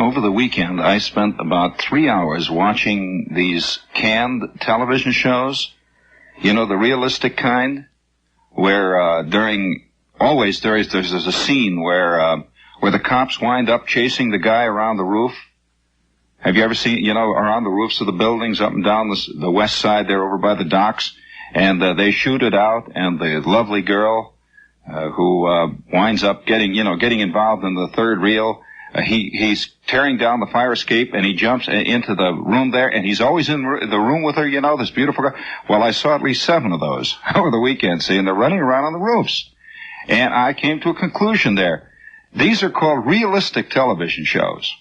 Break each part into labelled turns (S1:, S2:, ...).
S1: Over the weekend, I spent about 3 hours watching these canned television shows. You know, the realistic kind, where there's a scene where the cops wind up chasing the guy around the roof. Have you ever seen, around the roofs of the buildings up and down the west side there over by the docks? And they shoot it out, and the lovely girl who winds up getting involved in the third reel, he's tearing down the fire escape, and he jumps into the room there, and he's always in the room with her, this beautiful girl. Well, I saw at least 7 of those over the weekend, and they're running around on the roofs. And I came to a conclusion there. These are called realistic television shows,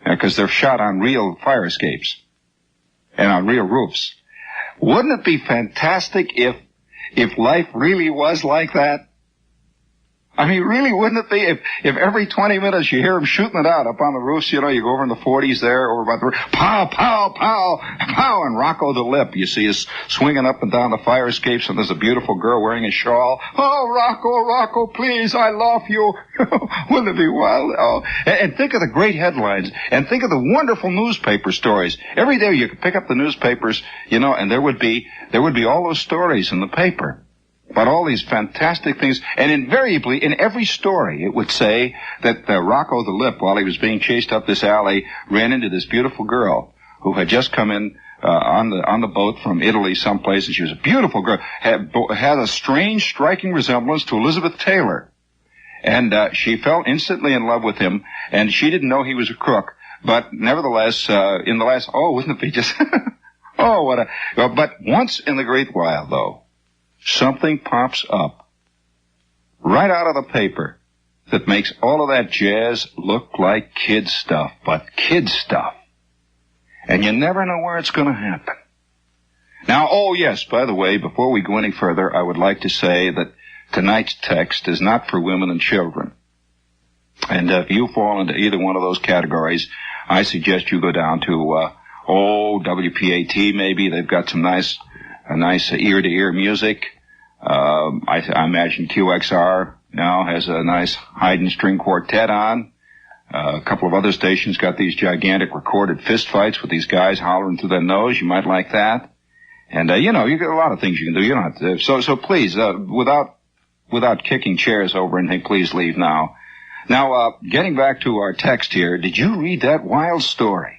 S1: because they're shot on real fire escapes and on real roofs. Wouldn't it be fantastic if life really was like that? I mean, really, wouldn't it be if every 20 minutes you hear them shooting it out up on the roofs, you go over in the 40s there, over by the roof, pow, pow, pow, pow, and Rocco the Lip, you see, is swinging up and down the fire escapes, and there's a beautiful girl wearing a shawl. Oh, Rocco, please, I love you. Wouldn't it be wild? Oh, and think of the great headlines, and think of the wonderful newspaper stories. Every day you could pick up the newspapers, and there would be all those stories in the paper about all these fantastic things, and invariably, in every story, it would say that Rocco the Lip, while he was being chased up this alley, ran into this beautiful girl who had just come in on the boat from Italy someplace, and she was a beautiful girl, had a strange, striking resemblance to Elizabeth Taylor. And she fell instantly in love with him, and she didn't know he was a crook, but nevertheless, in the last, wouldn't it be just, but once in the great while, though, something pops up right out of the paper that makes all of that jazz look like kid stuff, but kid stuff. And you never know where it's going to happen. Now, yes, by the way, before we go any further, I would like to say that tonight's text is not for women and children. And if you fall into either one of those categories, I suggest you go down to, WPAT maybe. They've got some nice ear-to-ear music. I imagine QXR now has a nice Haydn string quartet on. A couple of other stations got these gigantic recorded fist fights with these guys hollering through their nose. You might like that. And, you get a lot of things you can do. You don't have to. So please, without kicking chairs over anything, please leave now. Now, getting back to our text here, did you read that wild story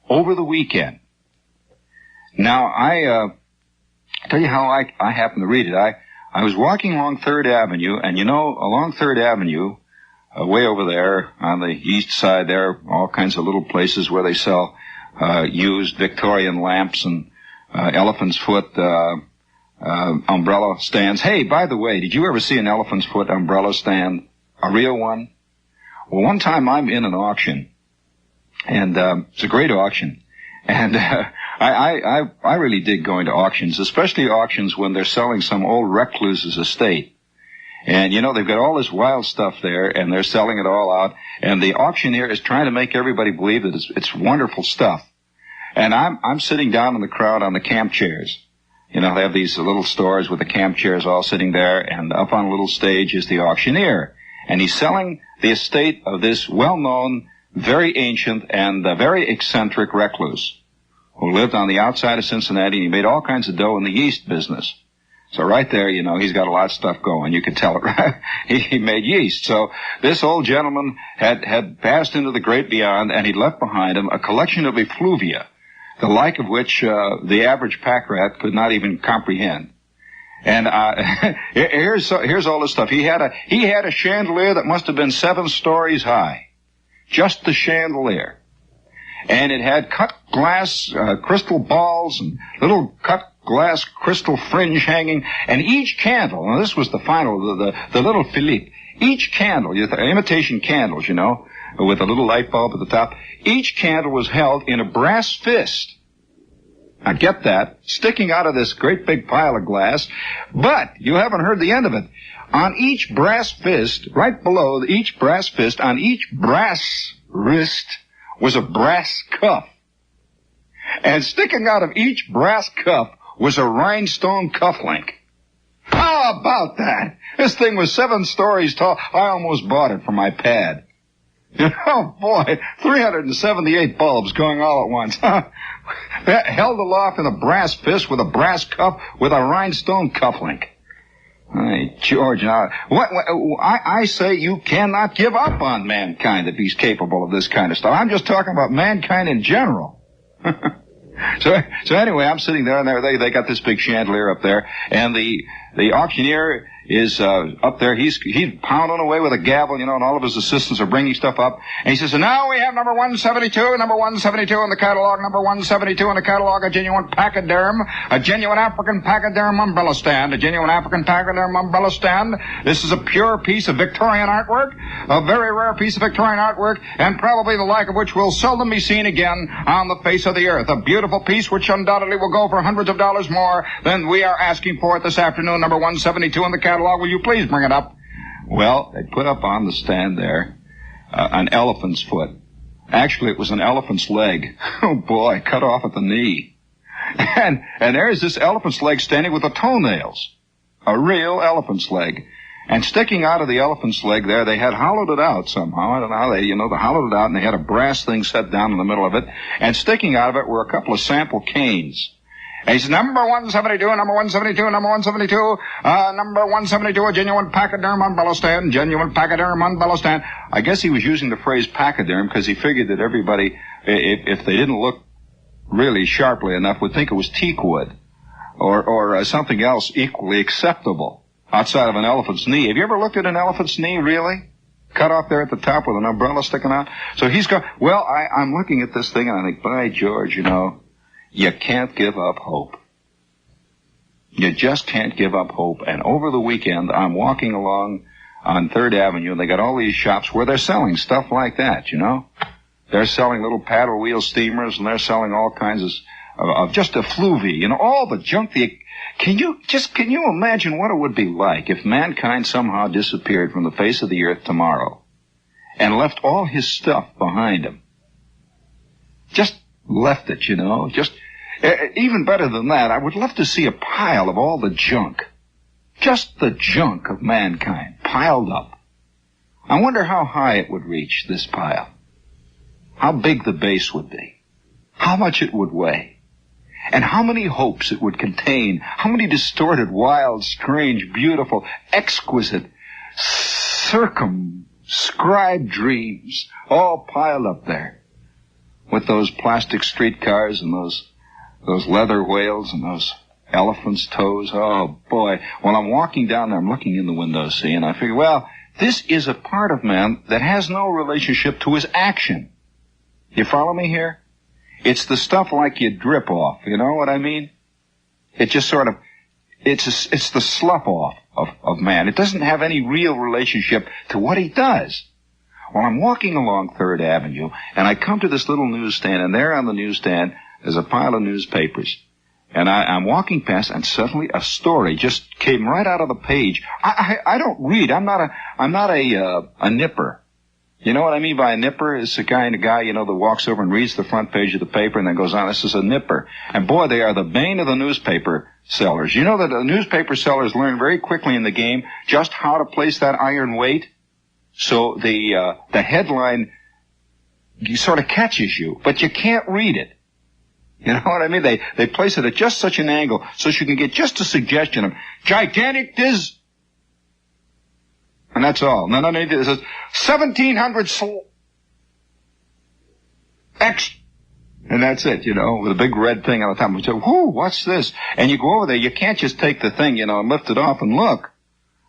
S1: over the weekend? Now, I tell you how I happened to read it. I was walking along 3rd Avenue, and along 3rd Avenue, way over there on the east side there, all kinds of little places where they sell used Victorian lamps and elephant's foot umbrella stands. Hey, by the way, did you ever see an elephant's foot umbrella stand? A real one? Well, one time I'm in an auction, and it's a great auction, and I really dig going to auctions, especially auctions when they're selling some old recluse's estate. And, they've got all this wild stuff there, and they're selling it all out, and the auctioneer is trying to make everybody believe that it's wonderful stuff. And I'm sitting down in the crowd on the camp chairs. They have these little stores with the camp chairs all sitting there, and up on a little stage is the auctioneer. And he's selling the estate of this well-known, very ancient, and very eccentric recluse who lived on the outside of Cincinnati, and he made all kinds of dough in the yeast business. So right there, he's got a lot of stuff going. You can tell it, right? He made yeast. So this old gentleman had passed into the great beyond, and he left behind him a collection of effluvia, the like of which the average pack rat could not even comprehend. And here's all this stuff. He had a chandelier that must have been 7 stories high, just the chandelier. And it had cut glass crystal balls and little cut glass crystal fringe hanging. And each candle, and this was the final, the little Philippe, each candle, imitation candles, with a little light bulb at the top, each candle was held in a brass fist. Now get that, sticking out of this great big pile of glass. But you haven't heard the end of it. On each brass fist, right below each brass fist, on each brass wrist, was a brass cuff. And sticking out of each brass cuff was a rhinestone cufflink. How about that? This thing was 7 stories tall. I almost bought it for my pad. You know, boy, 378 bulbs going all at once. Held aloft in a brass fist with a brass cup with a rhinestone cufflink. Hey, George, now, I say you cannot give up on mankind if he's capable of this kind of stuff. I'm just talking about mankind in general. So anyway, I'm sitting there, and they got this big chandelier up there, and the auctioneer is up there. He's pounding away with a gavel, you know, and all of his assistants are bringing stuff up. And he says, and now we have number 172 in the catalog, number 172 in the catalog, a genuine pachyderm, a genuine African pachyderm umbrella stand, a genuine African pachyderm umbrella stand. This is a pure piece of Victorian artwork, a very rare piece of Victorian artwork, and probably the like of which will seldom be seen again on the face of the earth. A beautiful piece which undoubtedly will go for hundreds of dollars more than we are asking for it this afternoon, number 172 in the catalog. Will you please bring it up? Well, they put up on the stand there an elephant's foot. Actually, it was an elephant's leg. Oh, boy, cut off at the knee. And there's this elephant's leg standing with the toenails. A real elephant's leg. And sticking out of the elephant's leg there, they had hollowed it out somehow. I don't know how they hollowed it out, and they had a brass thing set down in the middle of it. And sticking out of it were a couple of sample canes. And he said, number 172, number 172, number 172, number 172, a genuine pachyderm umbrella stand, genuine pachyderm umbrella stand. I guess he was using the phrase pachyderm because he figured that everybody, if they didn't look really sharply enough, would think it was teak wood or something else equally acceptable outside of an elephant's knee. Have you ever looked at an elephant's knee, really? Cut off there at the top with an umbrella sticking out? So he's going, well, I'm looking at this thing and I think, by George, you know, you can't give up hope. You just can't give up hope. And over the weekend, I'm walking along on 3rd Avenue, and they got all these shops where they're selling stuff like that, you know. They're selling little paddle wheel steamers, and they're selling all kinds of just effluvia, you know, all the junk. Can you imagine what it would be like if mankind somehow disappeared from the face of the earth tomorrow and left all his stuff behind him? Just left it, you know, just... even better than that, I would love to see a pile of all the junk. Just the junk of mankind, piled up. I wonder how high it would reach, this pile. How big the base would be. How much it would weigh. And how many hopes it would contain. How many distorted, wild, strange, beautiful, exquisite, circumscribed dreams, all piled up there. With those plastic streetcars and those leather whales and those elephants' toes. Oh, boy. When I'm walking down there, I'm looking in the window, see, and I figure, well, this is a part of man that has no relationship to his action. You follow me here? It's the stuff like you drip off, you know what I mean? It just sort of, it's the slough off of man. It doesn't have any real relationship to what he does. Well, I'm walking along 3rd Avenue, and I come to this little newsstand, and there on the newsstand, there's a pile of newspapers. And I'm walking past, and suddenly a story just came right out of the page. I don't read. I'm not a nipper. You know what I mean by a nipper? It's the kind of guy, you know, that walks over and reads the front page of the paper and then goes on. This is a nipper. And boy, they are the bane of the newspaper sellers. You know that the newspaper sellers learn very quickly in the game just how to place that iron weight. So the headline sort of catches you, but you can't read it. You know what I mean? They place it at just such an angle so you can get just a suggestion of gigantic and that's all. No, it says 1700 X. And that's it, you know, with a big red thing on the top. We say, whoo, what's this? And you go over there, you can't just take the thing, you know, and lift it off and look.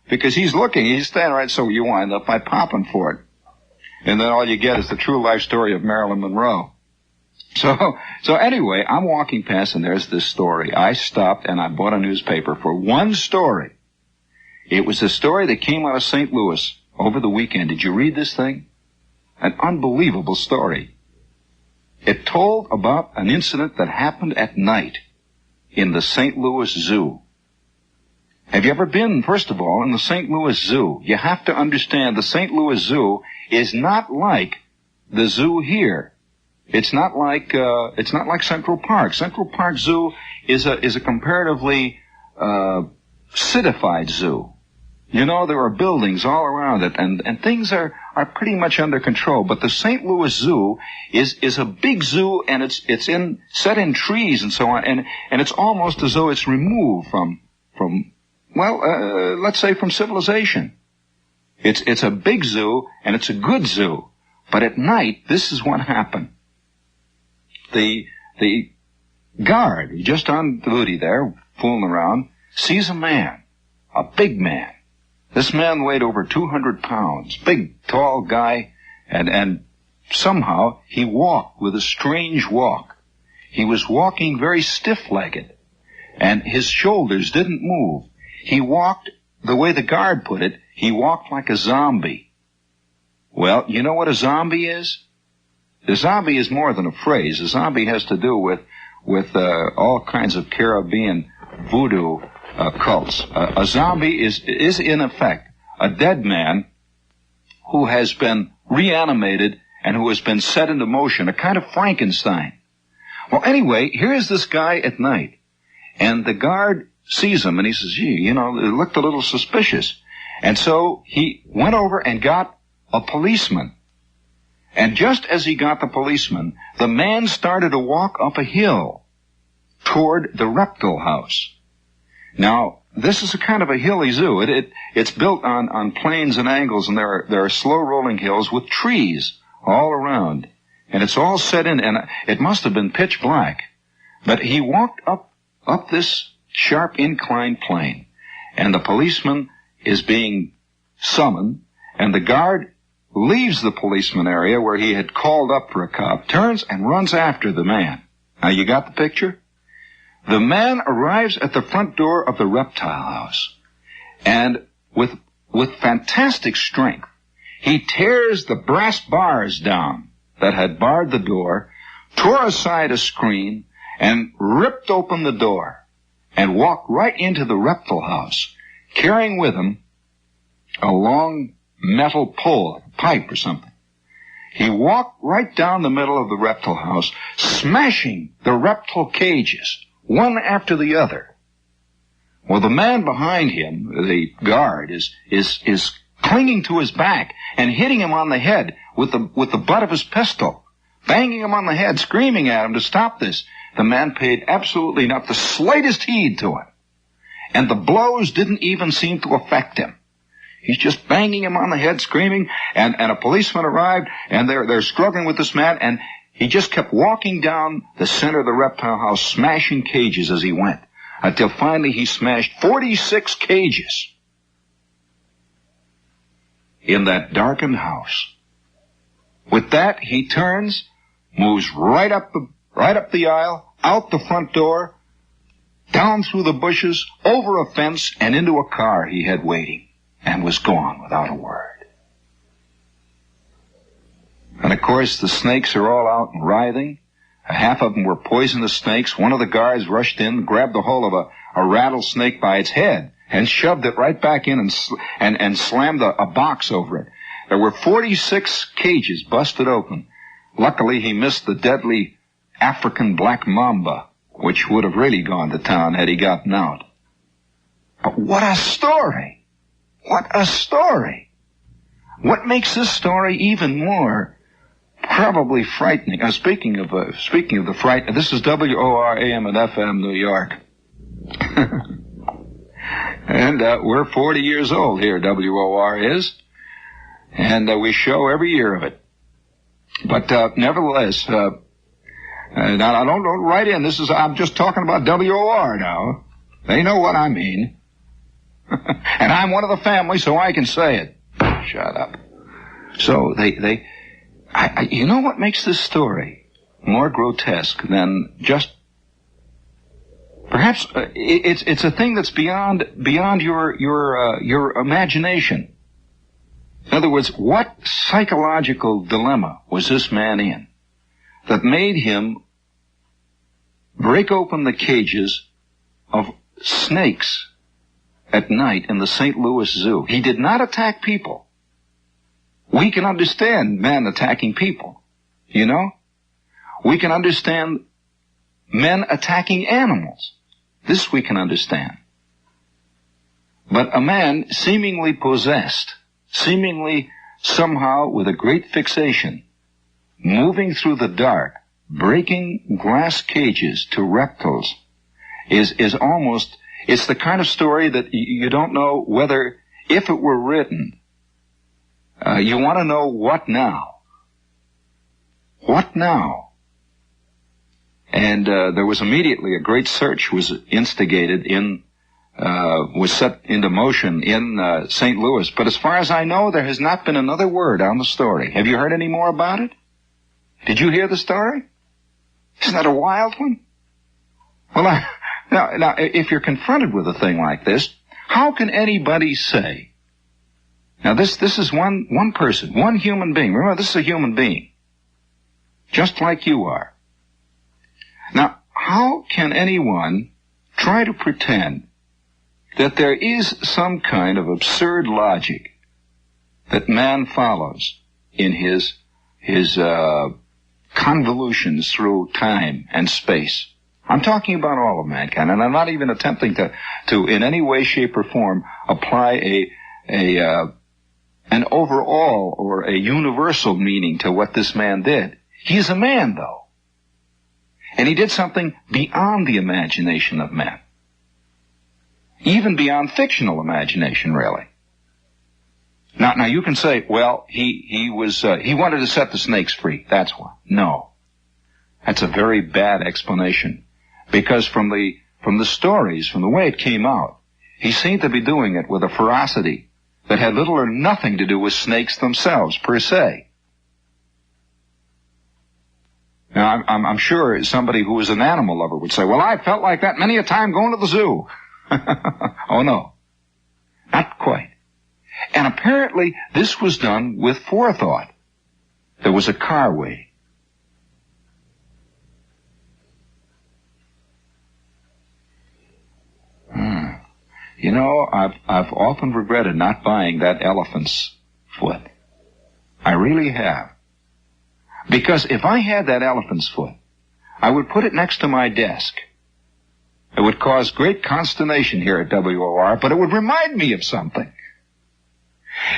S1: Because he's looking, he's standing right, so you wind up by popping for it. And then all you get is the true life story of Marilyn Monroe. So anyway, I'm walking past and there's this story. I stopped and I bought a newspaper for one story. It was a story that came out of St. Louis over the weekend. Did you read this thing? An unbelievable story. It told about an incident that happened at night in the St. Louis Zoo. Have you ever been, first of all, in the St. Louis Zoo? You have to understand the St. Louis Zoo is not like the zoo here. It's not like Central Park. Central Park Zoo is a comparatively citified zoo. You know, there are buildings all around it, and things are pretty much under control. But the St. Louis Zoo is a big zoo, and it's set in trees and so on, and it's almost as though it's removed from let's say from civilization. It's a big zoo, and it's a good zoo. But at night, this is what happened. The guard, just on duty there, fooling around, sees a man, a big man. This man weighed over 200 pounds, big, tall guy, and somehow he walked with a strange walk. He was walking very stiff-legged, and his shoulders didn't move. He walked, the way the guard put it, he walked like a zombie. Well, you know what a zombie is? A zombie is more than a phrase. A zombie has to do with all kinds of Caribbean voodoo cults. A zombie is in effect a dead man who has been reanimated and who has been set into motion, a kind of Frankenstein. Well, anyway, here's this guy at night, and the guard sees him, and he says, gee, you know, it looked a little suspicious. And so he went over and got a policeman. And just as he got the policeman, the man started to walk up a hill toward the reptile house. Now, this is a kind of a hilly zoo. It's built on plains and angles, and there are slow-rolling hills with trees all around. And it's all set in, and it must have been pitch black. But he walked up this sharp inclined plane, and the policeman is being summoned, and the guard leaves the policeman area where he had called up for a cop, turns and runs after the man. Now, you got the picture? The man arrives at the front door of the reptile house, and with fantastic strength, he tears the brass bars down that had barred the door, tore aside a screen, and ripped open the door, and walked right into the reptile house, carrying with him a long metal pole, a pipe or something. He walked right down the middle of the reptile house, smashing the reptile cages, one after the other. Well, the man behind him, the guard, is clinging to his back and hitting him on the head with the butt of his pistol, banging him on the head, screaming at him to stop this. The man paid absolutely not the slightest heed to him, and the blows didn't even seem to affect him. He's just banging him on the head, screaming, and a policeman arrived, and they're struggling with this man, and he just kept walking down the center of the reptile house, smashing cages as he went, until finally he smashed 46 cages in that darkened house. With that, he turns, moves right up the aisle, out the front door, down through the bushes, over a fence, and into a car he had waiting, and was gone without a word. And of course, the snakes are all out and writhing. Half of them were poisonous snakes. One of the guards rushed in, grabbed the whole of a rattlesnake by its head, and shoved it right back in and slammed a box over it. There were 46 cages busted open. Luckily, he missed the deadly African black mamba, which would have really gone to town had he gotten out. But what a story! What a story! What makes this story even more probably frightening? Speaking of the fright, this is WOR AM and FM New York. And we're 40 years old here, WOR is. And we show every year of it. But nevertheless, now don't write in. I'm just talking about WOR now. They know what I mean. And I'm one of the family, so I can say it. Shut up. So you know what makes this story more grotesque than just, perhaps it's a thing that's beyond your imagination. In other words, what psychological dilemma was this man in that made him break open the cages of snakes at night in the St. Louis Zoo? He did not attack people. We can understand men attacking people, you know? We can understand men attacking animals. This we can understand. but a man seemingly possessed, seemingly somehow with a great fixation, moving through the dark, breaking glass cages to reptiles, is almost, it's the kind of story that you don't know whether, if it were written, you want to know what now? What now? And there was immediately a great search was instigated was set into motion in St. Louis. But as far as I know, there has not been another word on the story. Have you heard any more about it? Did you hear the story? Isn't that a wild one? Well, now, if you're confronted with a thing like this, how can anybody say, now this is one person, one human being. Remember, this is a human being, just like you are. Now, how can anyone try to pretend that there is some kind of absurd logic that man follows in his convolutions through time and space? I'm talking about all of mankind, and I'm not even attempting to in any way, shape, or form apply an overall or a universal meaning to what this man did. He's a man, though. And he did something beyond the imagination of men. Even beyond fictional imagination, really. Now you can say, well, he wanted to set the snakes free. That's why. No. That's a very bad explanation. Because from the stories, from the way it came out, he seemed to be doing it with a ferocity that had little or nothing to do with snakes themselves, per se. Now, I'm sure somebody who was an animal lover would say, well, I felt like that many a time going to the zoo. Oh, no. Not quite. And apparently, this was done with forethought. There was a car waiting. You know, I've often regretted not buying that elephant's foot. I really have. Because if I had that elephant's foot, I would put it next to my desk. It would cause great consternation here at WOR, but it would remind me of something.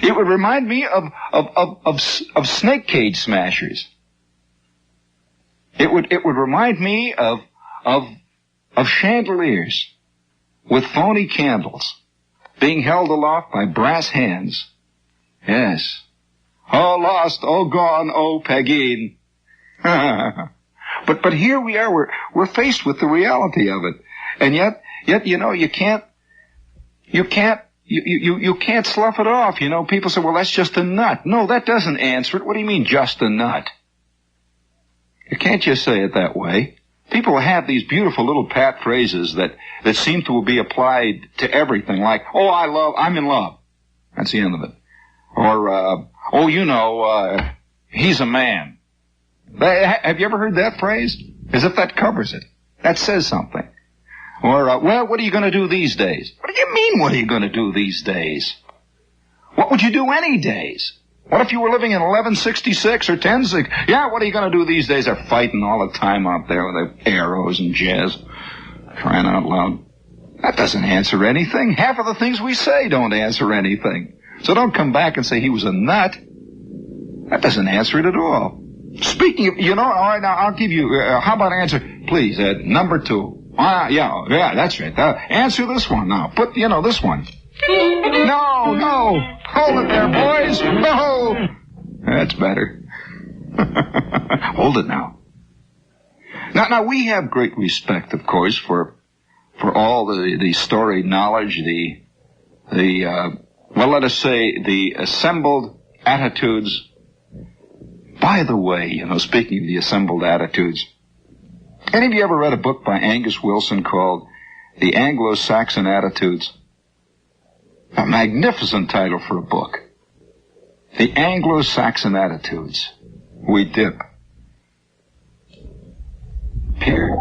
S1: It would remind me of snake cage smashers. It would remind me of chandeliers with phony candles being held aloft by brass hands. Yes. Oh, lost, oh, gone, oh, Pegeen. But here we are, we're faced with the reality of it. And yet, you know, you can't slough it off. You know, people say, well, that's just a nut. No, that doesn't answer it. What do you mean, just a nut? You can't just say it that way. People have these beautiful little pat phrases that seem to be applied to everything, like, oh, I'm in love. That's the end of it. Or, oh, you know, he's a man. Have you ever heard that phrase? As if that covers it. That says something. Or, well, what are you going to do these days? What do you mean, what are you going to do these days? What would you do any days? What if you were living in 1166 or 1060? Yeah, what are you going to do these days? They're fighting all the time out there with their arrows and jazz. Crying out loud. That doesn't answer anything. Half of the things we say don't answer anything. So don't come back and say he was a nut. That doesn't answer it at all. Speaking of, you know, all right, now I'll give you, how about answer, please, number 2. Yeah, that's right. Answer this one now. Put, this one. No. Hold it there, boys. No. That's better. Hold it now. Now we have great respect, of course, for all the storied knowledge, well, let us say the assembled attitudes. By the way, speaking of the assembled attitudes, any of you ever read a book by Angus Wilson called The Anglo-Saxon Attitudes? A magnificent title for a book. The Anglo-Saxon Attitudes. We dip. Peer.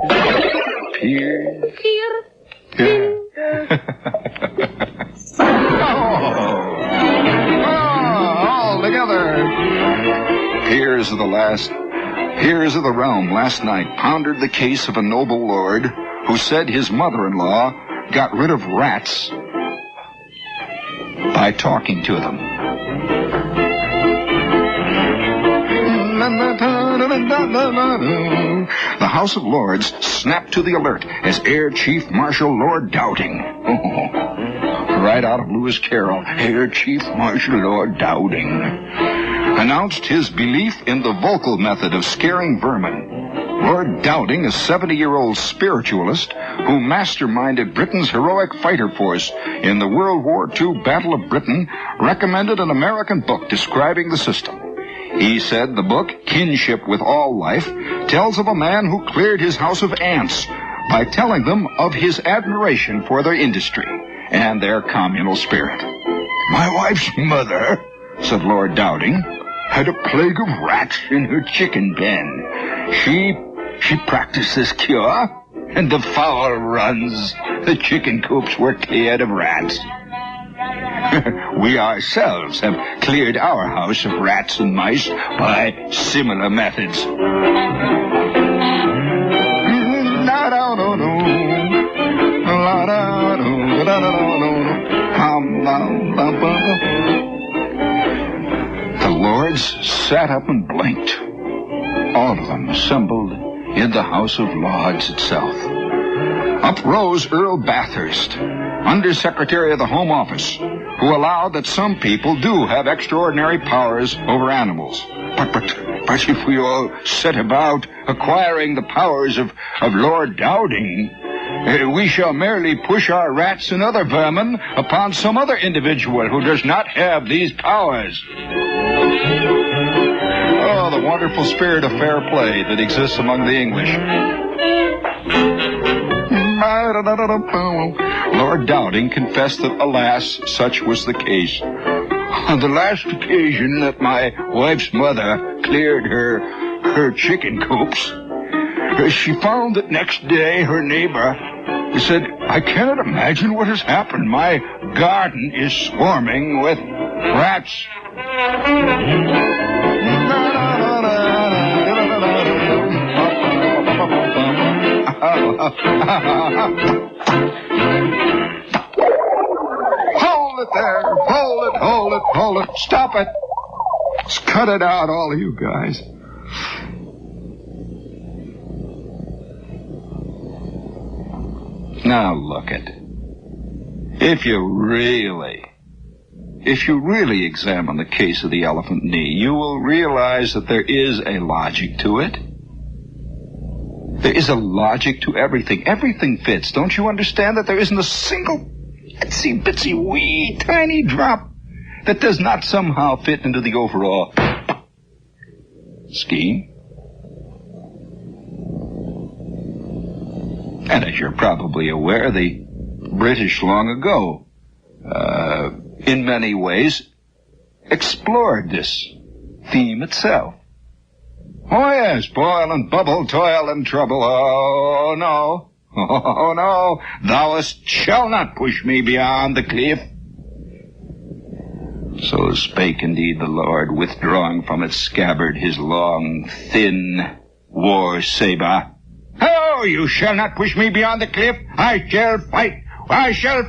S1: All together. Peers of the realm last night pondered the case of a noble lord who said his mother-in-law got rid of rats by talking to them. The House of Lords snapped to the alert as Air Chief Marshal Lord Dowding. Right out of Lewis Carroll, Air Chief Marshal Lord Dowding announced his belief in the vocal method of scaring vermin. Lord Dowding, a 70-year-old spiritualist who masterminded Britain's heroic fighter force in the World War II Battle of Britain, recommended an American book describing the system. He said the book, Kinship with All Life, tells of a man who cleared his house of ants by telling them of his admiration for their industry and their communal spirit. My wife's mother, said Lord Dowding, had a plague of rats in her chicken pen. She practiced this cure, and the foul runs. The chicken coops were cleared of rats. We ourselves have cleared our house of rats and mice by similar methods. The lords sat up and blinked. All of them assembled in the House of Lords itself. Up rose Earl Bathurst, Undersecretary of the Home Office, who allowed that some people do have extraordinary powers over animals. But if we all set about acquiring the powers of Lord Dowding, we shall merely push our rats and other vermin upon some other individual who does not have these powers. Oh, the wonderful spirit of fair play that exists among the English. Lord Dowding confessed that, alas, such was the case. On the last occasion that my wife's mother cleared her chicken coops, she found that next day her neighbor said, I cannot imagine what has happened. My garden is swarming with rats. Hold it there. Hold it. Stop it. Let's cut it out, all of you guys. Now look it. If you really examine the case of the elephant knee, you will realize that there is a logic to it. There is a logic to everything. Everything fits. Don't you understand that there isn't a single itsy bitsy wee tiny drop that does not somehow fit into the overall scheme? And as you're probably aware, the British long ago, in many ways, explored this theme itself. Oh, yes, boil and bubble, toil and trouble. Oh, no. Thou shall not push me beyond the cliff. So spake indeed the Lord, withdrawing from its scabbard his long, thin war saber. Oh, you shall not push me beyond the cliff. I shall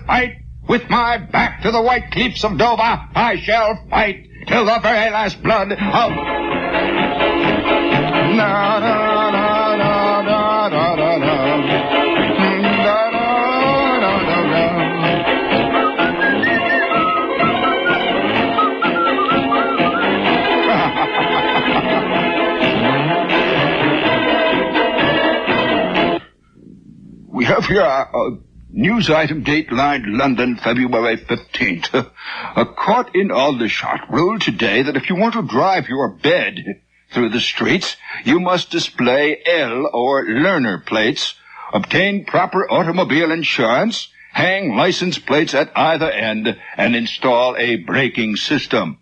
S1: fight. With my back to the white cliffs of Dover. I shall fight till the very last blood of... We have here a news item dateline London, February 15th. A court in Aldershot ruled today that if you want to drive your bed through the streets, you must display L or learner plates, obtain proper automobile insurance, hang license plates at either end, and install a braking system.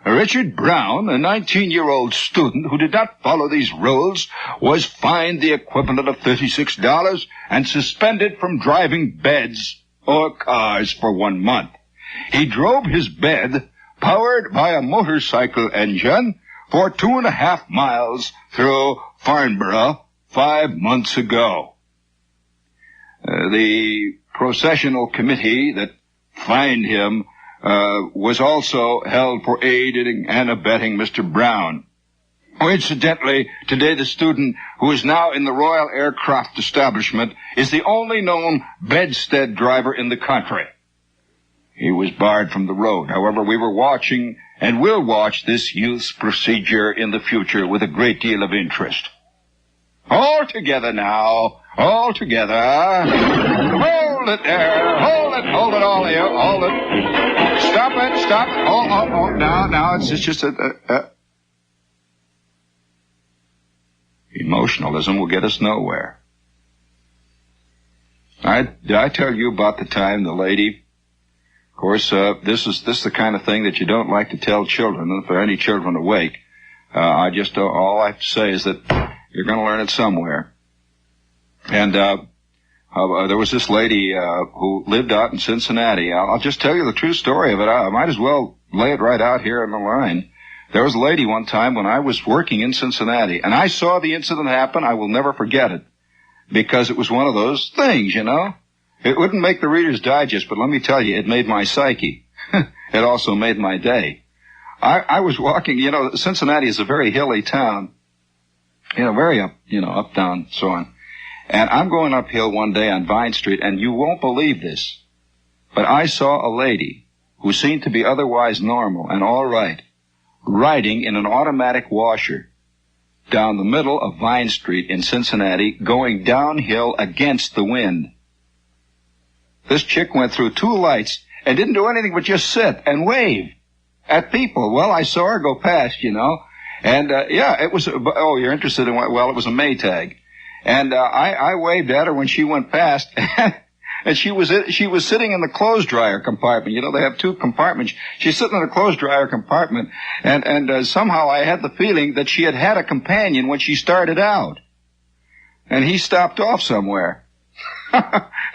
S1: Richard Brown, a 19-year-old student who did not follow these rules, was fined the equivalent of $36 and suspended from driving beds or cars for 1 month. He drove his bed, powered by a motorcycle engine, for 2.5 miles through Farnborough 5 months ago. The processional committee that fined him was also held for aiding and abetting Mr. Brown. Oh, incidentally, today the student who is now in the Royal Aircraft Establishment is the only known bedstead driver in the country. He was barred from the road. However, we were watching and will watch this youth's procedure in the future with a great deal of interest. All together now. All together. Hold it there. Hold it all here. Hold it. Stop it. Stop it. Oh. Now it's just a... Emotionalism will get us nowhere. Did I tell you about the time the lady... Of course, this is the kind of thing that you don't like to tell children. And if there are any children awake, all I have to say is that you're going to learn it somewhere. And there was this lady who lived out in Cincinnati. I'll just tell you the true story of it. I might as well lay it right out here on the line. There was a lady one time when I was working in Cincinnati, and I saw the incident happen. I will never forget it, because it was one of those things, you know. It wouldn't make the Reader's Digest, but let me tell you, it made my psyche. It also made my day. I was walking, you know, Cincinnati is a very hilly town. Very up, down, so on. And I'm going uphill one day on Vine Street, and you won't believe this, but I saw a lady who seemed to be otherwise normal and all right, riding in an automatic washer down the middle of Vine Street in Cincinnati, going downhill against the wind. This chick went through 2 lights and didn't do anything but just sit and wave at people. Well, I saw her go past, you know. And, it was, you're interested in what? Well, it was a Maytag. And, I waved at her when she went past, and she was sitting in the clothes dryer compartment. You know, they have 2 compartments. She's sitting in the clothes dryer compartment, and somehow I had the feeling that she had a companion when she started out. And he stopped off somewhere.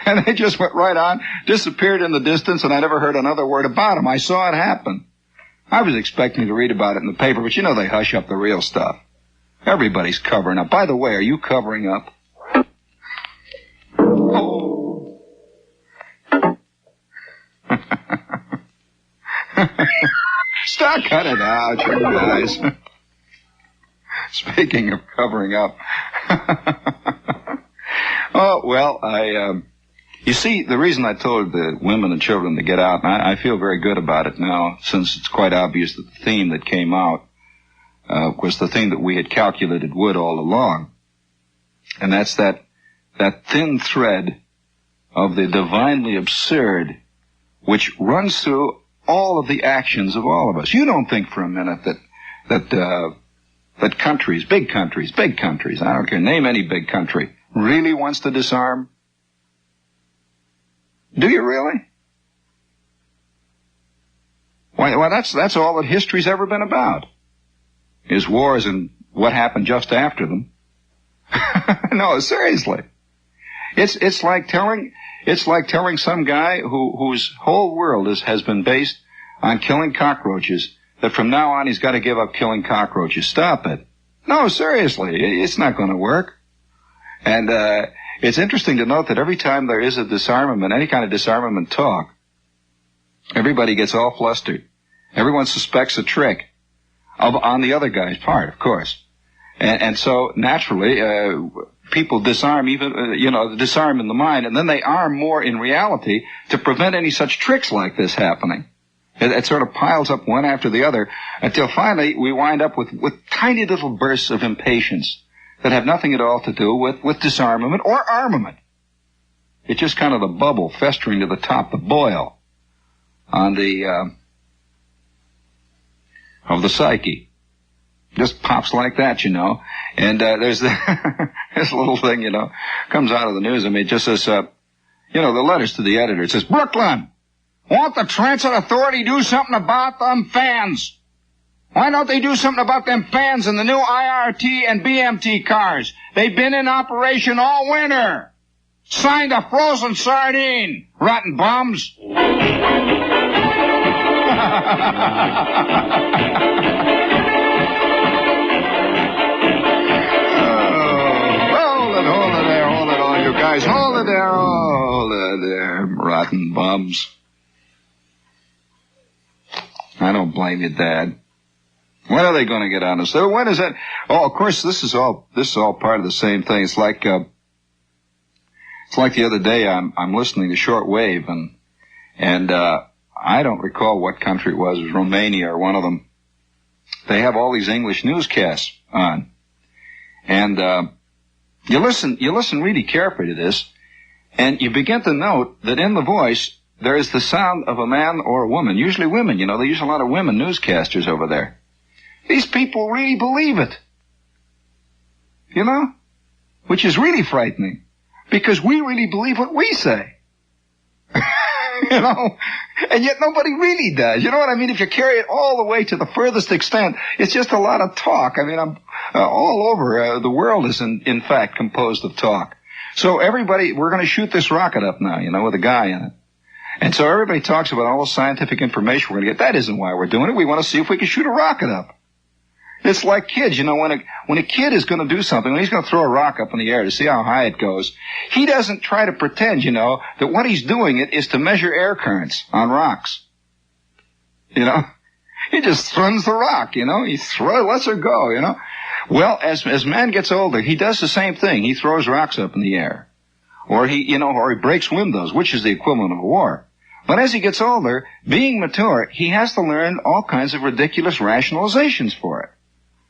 S1: And they just went right on, disappeared in the distance, and I never heard another word about him. I saw it happen. I was expecting to read about it in the paper, but you know they hush up the real stuff. Everybody's covering up. By the way, are you covering up? Oh. Stop, cut it out, you guys. Speaking of covering up. Oh, well, you see, the reason I told the women and children to get out, and I feel very good about it now, since it's quite obvious that the theme that came out was the theme that we had calculated would all along. And that's that thin thread of the divinely absurd which runs through all of the actions of all of us. You don't think for a minute that countries, big countries, I don't care, name any big country, really wants to disarm? Do you really? Well, that's all that history's ever been about, is wars and what happened just after them. No, seriously. It's like telling some guy whose whole world has been based on killing cockroaches that from now on he's got to give up killing cockroaches. Stop it. No, seriously, it's not going to work. And it's interesting to note that every time there is a disarmament, any kind of disarmament talk, everybody gets all flustered. Everyone suspects a trick on the other guy's part, of course. And so, naturally, people disarm disarm in the mind, and then they arm more in reality to prevent any such tricks like this happening. It sort of piles up one after the other until finally we wind up with tiny little bursts of impatience that have nothing at all to do with disarmament or armament. It's just kind of the bubble festering to the top, the boil on the of the psyche. Just pops like that, you know. And there's this little thing, you know, comes out of the news. I mean, it just says, the letters to the editor. It says, Brooklyn, won't the transit authority do something about them fans? Why don't they do something about them fans in the new IRT and BMT cars? They've been in operation all winter. Signed a frozen sardine, rotten bums. Hold it all, you guys. Hold it there, rotten bums. I don't blame you, Dad. When are they going to get on us? When is that? Oh, of course, this is all part of the same thing. It's like the other day I'm listening to shortwave and I don't recall what country it was. It was Romania or one of them. They have all these English newscasts on, and you listen really carefully to this, and you begin to note that in the voice there is the sound of a man or a woman. Usually women. You know, they use a lot of women newscasters over there. These people really believe it, you know, which is really frightening, because we really believe what we say, you know, and yet nobody really does. You know what I mean? If you carry it all the way to the furthest extent, it's just a lot of talk. I mean, I'm all over. The world is, in fact, composed of talk. So everybody, we're going to shoot this rocket up now, you know, with a guy in it. And so everybody talks about all the scientific information we're going to get. That isn't why we're doing it. We want to see if we can shoot a rocket up. It's like kids, you know, when a kid is going to do something, when he's going to throw a rock up in the air to see how high it goes, he doesn't try to pretend, you know, that what he's doing it is to measure air currents on rocks. You know, he just throws the rock, you know, lets her go, you know. Well, as man gets older, he does the same thing. He throws rocks up in the air, or he breaks windows, which is the equivalent of a war. But as he gets older, being mature, he has to learn all kinds of ridiculous rationalizations for it.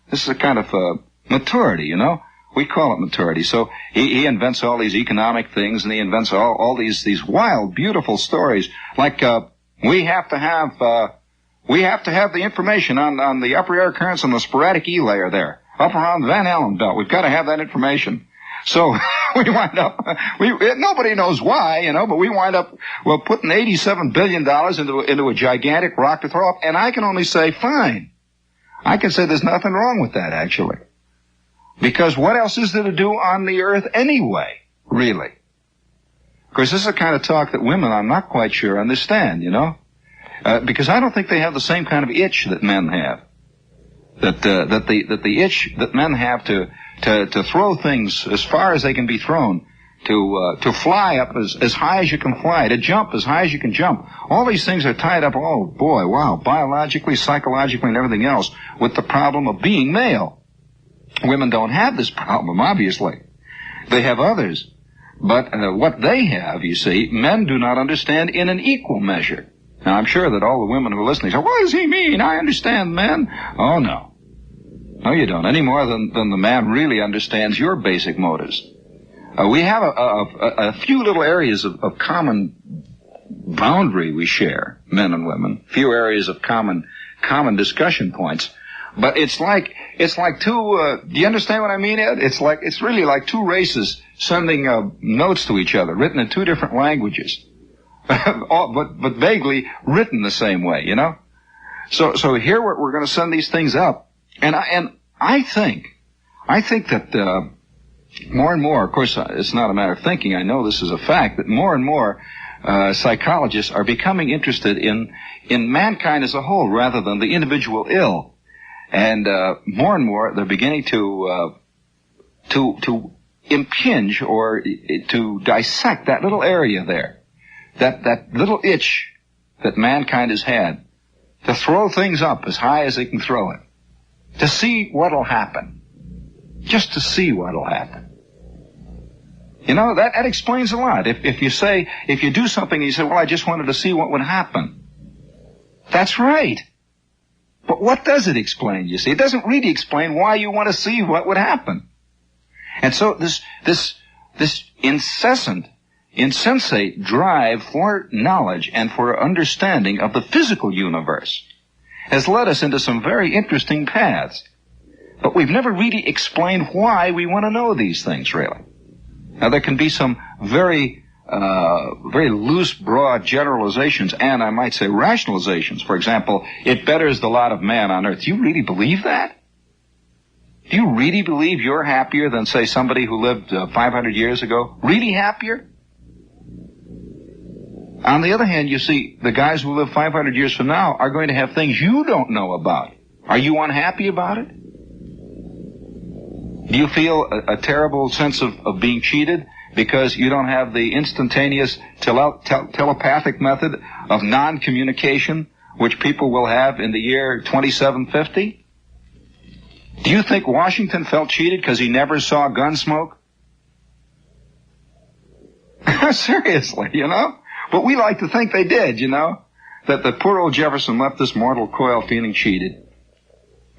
S1: This is a kind of maturity, you know. We call it maturity. So he invents all these economic things, and he invents all these wild, beautiful stories. Like we have to have the information on the upper air currents on the sporadic E layer there, up around the Van Allen belt. We've got to have that information. So we wind up, nobody knows why, you know, but we wind up, putting $87 billion into a gigantic rock to throw up, and I can only say, fine. I can say there's nothing wrong with that, actually. Because what else is there to do on the earth anyway, really? Of course, this is the kind of talk that women, I'm not quite sure, understand, you know? Because I don't think they have the same kind of itch that men have. That the itch that men have to throw things as far as they can be thrown, to fly up as high as you can fly, to jump as high as you can jump. All these things are tied up, oh boy, wow, biologically, psychologically, and everything else, with the problem of being male. Women don't have this problem, obviously. They have others. But what they have, you see, men do not understand in an equal measure. Now, I'm sure that all the women who are listening say, what does he mean? I understand men. Oh, no. No, you don't, any more than the man really understands your basic motives. We have a few little areas of common boundary we share, men and women. Few areas of common discussion points. But it's like two. Do you understand what I mean, Ed? It's really like two races sending notes to each other, written in two different languages, but vaguely written the same way. You know. So here we're going to send these things up, and I think that. More and more, of course, it's not a matter of thinking. I know this is a fact, that more and more psychologists are becoming interested in mankind as a whole rather than the individual ill. And more and more, they're beginning to impinge or to dissect that little area there, that little itch that mankind has had, to throw things up as high as they can throw it, to see what'll happen. Just to see what'll happen. You know, that explains a lot. If you do something and you say, well, I just wanted to see what would happen. That's right. But what does it explain, you see? It doesn't really explain why you want to see what would happen. And so this insensate drive for knowledge and for understanding of the physical universe has led us into some very interesting paths. But we've never really explained why we want to know these things, really. Now, there can be some very loose, broad generalizations, and I might say rationalizations. For example, it betters the lot of man on earth. Do you really believe that? Do you really believe you're happier than, say, somebody who lived 500 years ago? Really happier? On the other hand, you see, the guys who live 500 years from now are going to have things you don't know about. Are you unhappy about it? Do you feel a terrible sense of being cheated because you don't have the instantaneous telepathic method of non-communication which people will have in the year 2750? Do you think Washington felt cheated because he never saw gun smoke? Seriously, you know? But we like to think they did, you know? That the poor old Jefferson left this mortal coil feeling cheated.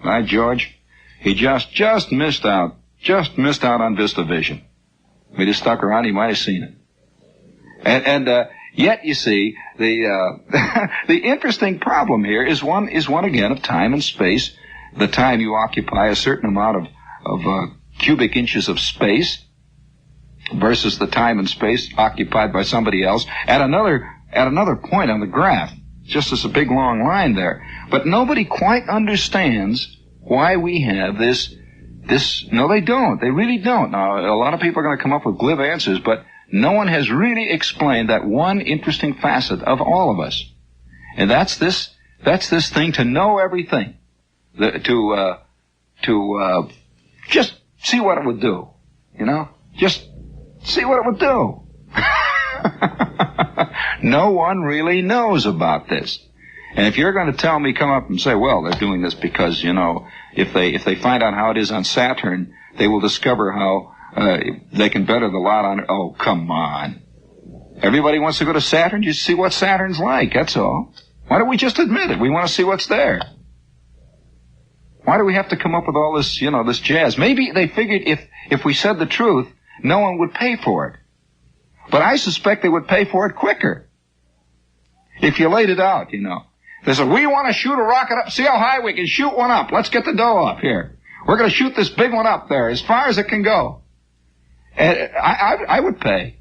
S1: Right, George? He just missed out. Just missed out on VistaVision. If he'd have stuck around, he might have seen it. And yet, you see, the the interesting problem here is one again of time and space. The time you occupy a certain amount of cubic inches of space versus the time and space occupied by somebody else at another point on the graph. Just as a big long line there. But nobody quite understands why we have this. No, they don't. They really don't. Now, a lot of people are going to come up with glib answers, but no one has really explained that one interesting facet of all of us. And that's this thing to know everything. To just see what it would do. You know? Just see what it would do. No one really knows about this. And if you're going to tell me, come up and say, well, they're doing this because, you know, if they find out how it is on Saturn, they will discover how they can better the lot on it. Oh, come on. Everybody wants to go to Saturn. You see what Saturn's like, that's all. Why don't we just admit it? We want to see what's there. Why do we have to come up with all this, you know, this jazz? Maybe they figured if we said the truth, no one would pay for it. But I suspect they would pay for it quicker. If you laid it out, you know. They said, we want to shoot a rocket up, see how high we can shoot one up. Let's get the dough up here. We're going to shoot this big one up there as far as it can go. And I would pay.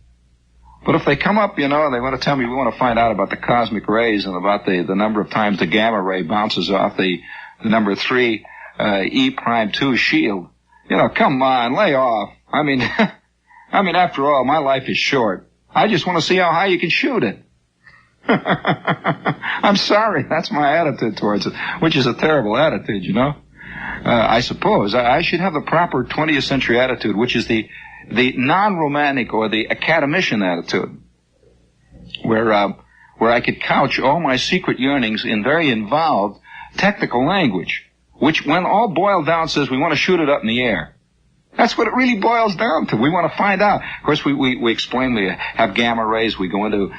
S1: But if they come up, you know, and they want to tell me we want to find out about the cosmic rays and about the number of times the gamma ray bounces off the number 3 E'2 shield, you know, come on, lay off. I mean, after all, my life is short. I just want to see how high you can shoot it. I'm sorry, that's my attitude towards it, which is a terrible attitude, you know. I suppose I should have the proper 20th century attitude, which is the non-romantic or the academician attitude, where I could couch all my secret yearnings in very involved technical language, which when all boiled down says we want to shoot it up in the air. That's what it really boils down to. We want to find out. Of course, we explain we have gamma rays. We go into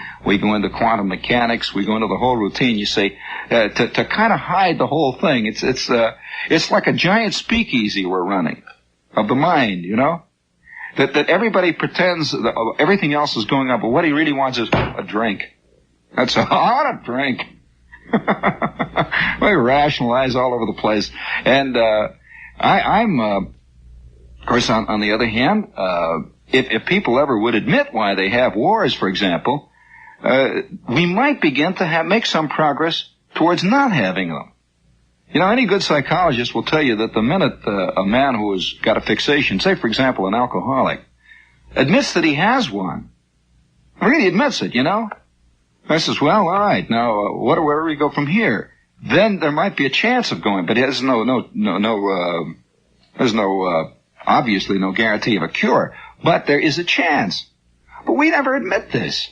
S1: quantum mechanics. We go into the whole routine. You say to kind of hide the whole thing. It's like a giant speakeasy we're running of the mind. You know that everybody pretends that everything else is going on, but what he really wants is a drink. That's all. I want a drink. We rationalize all over the place, and I'm. Of course, on the other hand, if people ever would admit why they have wars, for example, we might begin to make some progress towards not having them. You know, any good psychologist will tell you that the minute a man who has got a fixation, say, for example, an alcoholic, admits that he has one, really admits it, you know, I says, well, all right, now, where do we go from here? Then there might be a chance of going, but there's obviously no guarantee of a cure, but there is a chance. But we never admit this.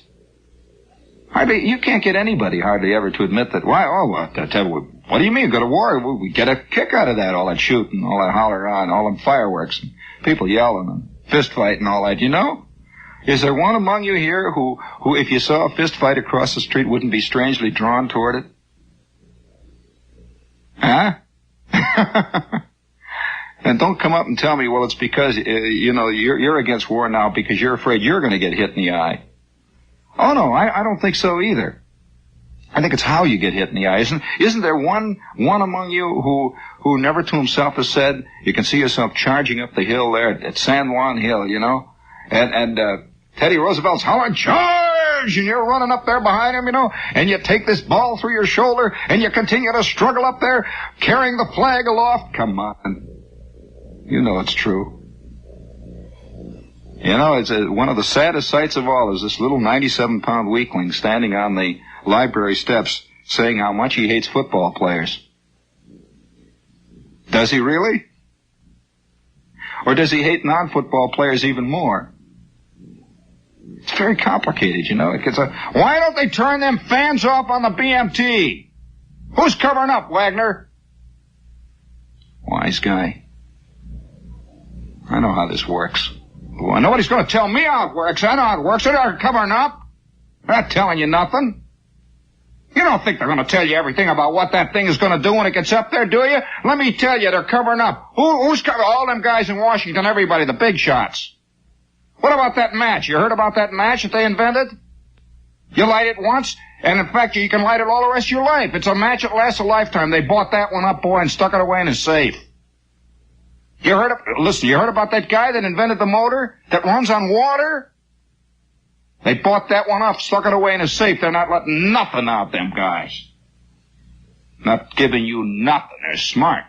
S1: You can't get anybody hardly ever to admit that. Why? Oh, what do you mean? Go to war? We get a kick out of that, all that shooting, all that holler on, all them fireworks, and people yelling and fist fight and all that, you know? Is there one among you here who if you saw a fist fight across the street wouldn't be strangely drawn toward it? Huh? And don't come up and tell me, well, it's because, you know, you're against war now because you're afraid you're going to get hit in the eye. Oh, no, I don't think so either. I think it's how you get hit in the eye. Isn't there one among you who never to himself has said, you can see yourself charging up the hill there at San Juan Hill, you know, and Teddy Roosevelt's hollering, charge! And you're running up there behind him, you know, and you take this ball through your shoulder and you continue to struggle up there, carrying the flag aloft. Come on. You know it's true. You know, it's one of the saddest sights of all is this little 97-pound weakling standing on the library steps saying how much he hates football players. Does he really? Or does he hate non-football players even more? It's very complicated, you know. Why don't they turn them fans off on the BMT?
S2: Who's covering up, Wagner?
S1: Wise guy. I know how this works.
S2: Well, nobody's going to tell me how it works. I know how it works. They're covering up. They're not telling you nothing. You don't think they're going to tell you everything about what that thing is going to do when it gets up there, do you? Let me tell you, they're covering up. Who's covering? All them guys in Washington, everybody, the big shots. What about that match? You heard about that match that they invented? You light it once, and in fact, you can light it all the rest of your life. It's a match that lasts a lifetime. They bought that one up, boy, and stuck it away in a safe. You heard about that guy that invented the motor that runs on water? They bought that one up, stuck it away in a safe. They're not letting nothing out, them guys. Not giving you nothing. They're smart.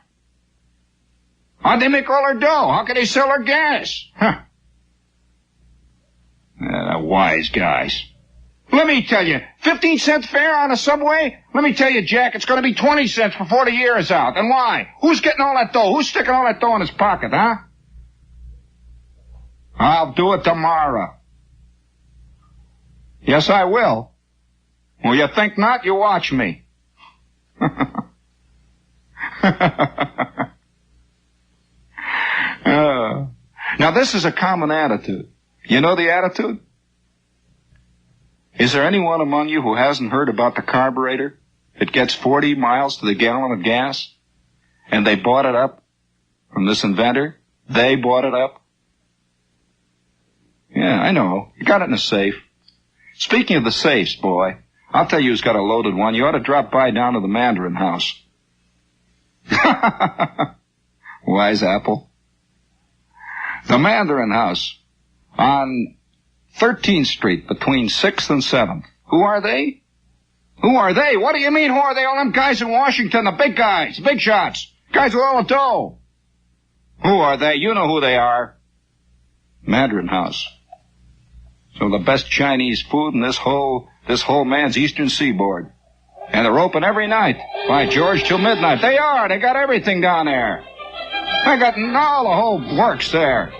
S2: How'd they make all their dough? How could they sell their gas? Huh. They're wise guys. Let me tell you, 15 cent fare on a subway? Let me tell you, Jack, it's going to be 20 cents before the year is out. And why? Who's getting all that dough? Who's sticking all that dough in his pocket, huh? I'll do it tomorrow. Yes, I will. Well, you think not? You watch me. Now, this is a common attitude. You know the attitude? Is there anyone among you who hasn't heard about the carburetor? It gets 40 miles to the gallon of gas, and they bought it up from this inventor. They bought it up. Yeah, I know. You got it in a safe. Speaking of the safes, boy, I'll tell you who's got a loaded one. You ought to drop by down to the Mandarin house. Wise apple. The Mandarin house on 13th Street between 6th and 7th. Who are they? Who are they? What do you mean, who are they? All them guys in Washington, the big guys, big shots, guys with all the dough. Who are they? You know who they are. Mandarin house. Some of the best Chinese food in this whole man's eastern seaboard. And they're open every night. By George, till midnight. They are. They got everything down there. They got all the whole works there.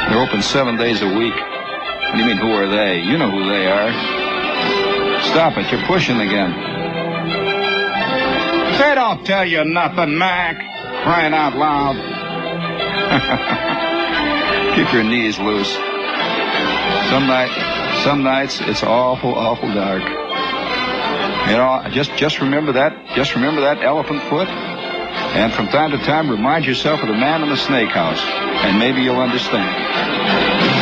S2: They're open 7 days a week. What do you mean, who are they? You know who they are. Stop it. You're pushing again. They don't tell you nothing, Mac. Crying out loud. Keep your knees loose. Some nights it's awful dark. You know, just remember that. Just remember that elephant foot. And from time to time, remind yourself of the man in the snake house. And maybe you'll understand.